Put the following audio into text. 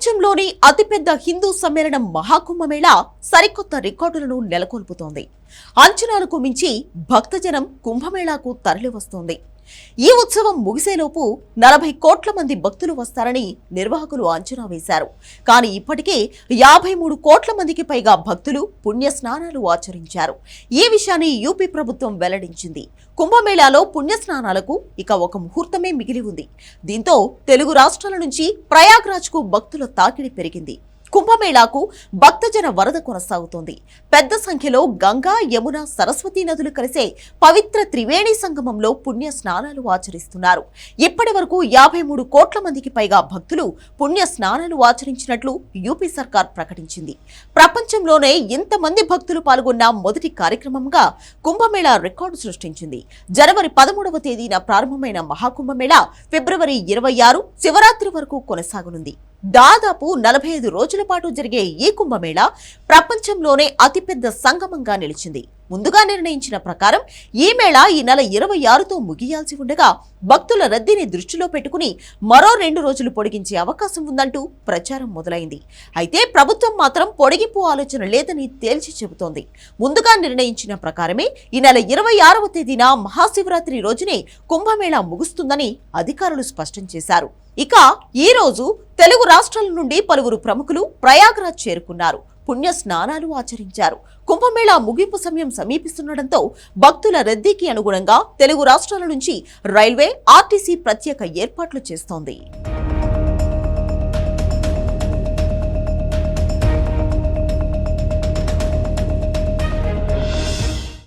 ప్రపంచంలోని అతిపెద్ద హిందూ సమ్మేళనం మహాకుంభమేళా సరికొత్త రికార్డులను నెలకొల్పుతోంది. అంచనాలకు మించి భక్తజనం కుంభమేళాకు తరలివస్తోంది. ఈ ఉత్సవం ముగిసేలోపు 40 కోట్ల మంది భక్తులు వస్తారని నిర్వాహకులు అంచనా వేశారు. కానీ ఇప్పటికే 53 కోట్ల మందికి పైగా భక్తులు పుణ్య స్నానాలు ఆచరించారు. ఈ విషయాన్ని యూపీ ప్రభుత్వం వెల్లడించింది. కుంభమేళాలో పుణ్యస్నానాలకు ఇక ఒక ముహూర్తమే మిగిలి ఉంది. దీంతో తెలుగు రాష్ట్రాల నుంచి ప్రయాగ్రాజ్కు భక్తుల తాకిడి పెరిగింది. కుంభమేళాకు భక్తజన వరద కొనసాగుతోంది. పెద్ద సంఖ్యలో గంగా, యమున, సరస్వతి నదులు కలిసే పవిత్ర త్రివేణి సంగమంలో పుణ్య స్నానాలు ఆచరిస్తున్నారు. ఇప్పటి వరకు 53 కోట్ల మందికి పైగా భక్తులు పుణ్య స్నానాలు ఆచరించినట్లు యూపీ సర్కార్ ప్రకటించింది. ప్రపంచంలోనే ఇంతమంది భక్తులు పాల్గొన్న మొదటి కార్యక్రమంగా కుంభమేళా రికార్డు సృష్టించింది. జనవరి 13వ తేదీన ప్రారంభమైన మహాకుంభమేళా ఫిబ్రవరి 26 శివరాత్రి వరకు కొనసాగనుంది. దాదాపు 45 రోజుల పాటు జరిగే ఈ కుంభమేళా ప్రపంచంలోనే అతిపెద్ద సంగమంగా నిలిచింది. ముందుగా నిర్ణయించిన ప్రకారం ఈ మేళా ఈ నెల 26తో ముగియాల్సి ఉండగా భక్తుల రద్దీని దృష్టిలో పెట్టుకుని మరో 2 రోజులు పొడిగించే అవకాశం ఉందంటూ ప్రచారం మొదలైంది. అయితే ప్రభుత్వం మాత్రం పొడిగింపు ఆలోచన లేదని తేల్చి చెబుతోంది. ముందుగా నిర్ణయించిన ప్రకారమే ఈ నెల 26వ తేదీన మహాశివరాత్రి రోజునే కుంభమేళా ముగుస్తుందని అధికారులు స్పష్టం చేశారు. ఇక ఈ రోజు తెలుగు రాష్ట్రాల నుండి పలువురు ప్రముఖులు ప్రయాగ్రాజ్ చేరుకున్నారు. పుణ్య స్నానాలు ఆచరించారు. కుంభమేళా ముగింపు సమయం సమీపిస్తుండటంతో భక్తుల రద్దీకి అనుగుణంగా తెలుగు రాష్ట్రాల నుంచి రైల్వే, ఆర్టీసీ ప్రత్యేక ఏర్పాట్లు చేస్తోంది.